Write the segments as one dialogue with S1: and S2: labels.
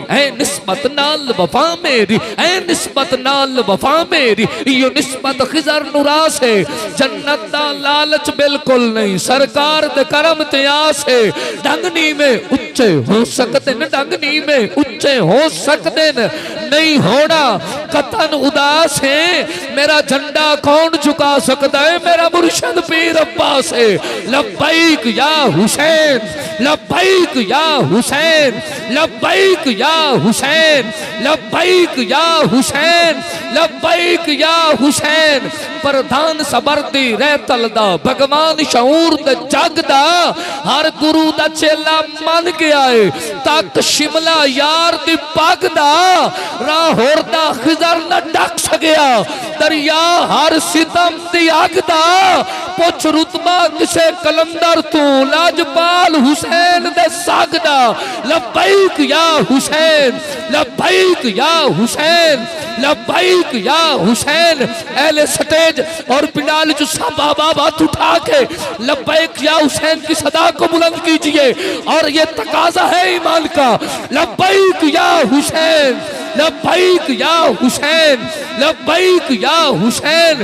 S1: اے نسبت نال وفا میری، اے نسبت نال وفا میری، یہ نسبت خضر نراس ہے، جنت دا لالچ بالکل نہیں، سرکار دے کرم تیاس ہے، ڈنگنی میں اچھے ہو سکتے ہیں، ڈنگنی میں اچھے ہو سکتے ہیں، نہیں ہونا قطن اداس ہے، میرا جھنڈا کون جھکا سکتا ہے، میرا مرشد پیر عباس ہے، لبیک یا حسین، لبیک یا حسین، لبیک یا حسین، لبیک یا حسین، لبیک یا حسین، پردھان سبردی ریتل دا بھگوان شعور دا جگ دا، ہر گرو دا چیلا من گیا ہے، تک شملہ یار دی پاگ دا، راہور دا خضر نہ ڈک سگیا، دریا ہر ستم دی آگ دا، پوچھ رتبہ کسے کلندر تو، لاجپال حسین دے ساگ دا، لبیک یا حسین، لبیک یا حسین، لبیک یا حسین، اہل سٹیج اور پنڈال جو سب آبابات اٹھا کے لبیک یا حسین کی صدا کو بلند کیجئے، اور یہ تقاضا ہے ایمان کا، لبیک یا حسین، لبیک یا حسین، لبیک یا حسین،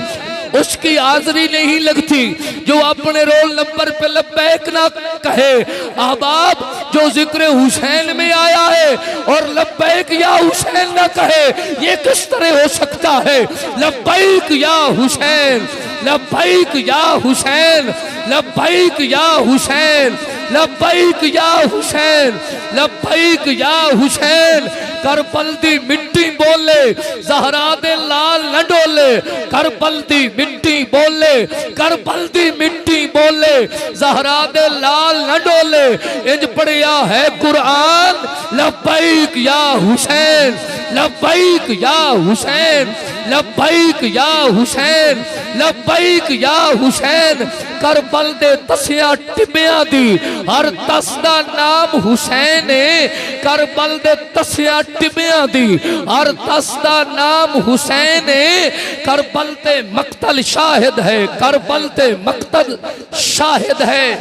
S1: اس کی حاضری نہیں لگتی جو اپنے رول نمبر پہ لبیک نہ کہے، احباب جو ذکر حسین میں آیا ہے اور لبیک یا حسین نہ کہے، یہ کس طرح ہو سکتا ہے، لبیک یا حسین، لبیک یا حسین، لبیک یا حسین، لبیک یا حسین، لبیک یا حسین، کربل دی مٹی بولے زہرا دے لال نہ ڈولے، کربل دی مٹی بولے، کربل دی مٹی بولے زہرا دے لال نہ ڈولے، انج پڑھیا ہے قرآن، لبیک یا حسین، لبیک یا حسین، لبیک یا حسین، لبیک یا حسین، کربل دے تسیاں ٹبیاں دی ہر تس دا نام حسین ہے، کربل دے تسیاں ٹبیاں دی ہر تس دا نام حسین ہے، کربل تے مقتل شاہد ہے، کربل تے مقتل شاہد ہے۔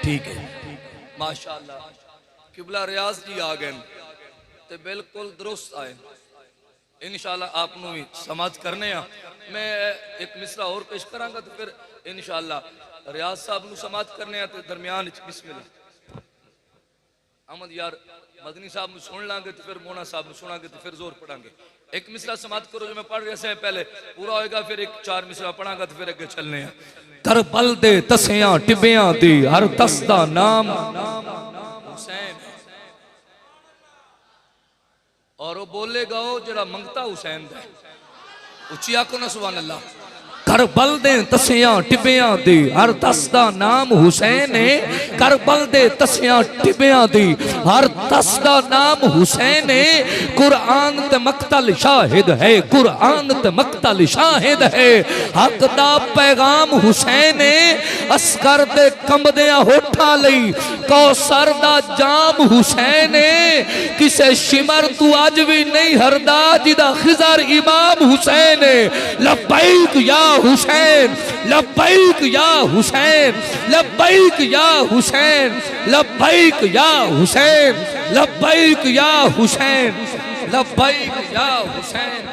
S1: ٹھیک ہے، ماشاءاللہ قبلہ ریاض جی آگئے تے بالکل درست آئے، انشاءاللہ آپ نو ہی سماعت کرنے ہیں، میں ایک مصرع اور پیش کروں گا تو پھر انشاءاللہ ریاض صاحب نو سماعت کرنے ہیں تو درمیان بسم اللہ احمد یار مدنی صاحب نو سن لیں گے تو پھر مونا صاحب نو سنا گے تو پھر زور پڑھیں گے، ایک مصرع سماعت کرو جو میں پڑھ رہے سے پہلے پورا ہوئے گا، پھر ایک 4 مصرع پڑھاں گا تو پھر اگے چلنے ہیں۔ کربل دے تسیاں ٹبیاں دی ہر تس دا نام حسین، اور وہ بولے گا جڑا منگتا حسین دے، اچھی آکو نا سبحان اللہ، کربل دے تسیاں ٹبیاں دی ہر تس دا نام حسین ہے، کربل دے تسیاں ٹبیاں دی ہر تس دا نام حسین ہے، قرآن تے مقتل شاہد ہے، قرآن تے مقتل شاہد ہے، حق دا پیغام حسین ہے، اسکر دے کمبدیاں ہوٹھا لئی کوثر دا جام حسین ہے، کسے شمر تو آج بھی نہیں ہردا جدا خضر امام حسین ہے، لبیک یا حسین، لبیک یا حسین، لبیک یا حسین، لبیک یا حسین، لبیک یا حسین، لبیک یا حسین۔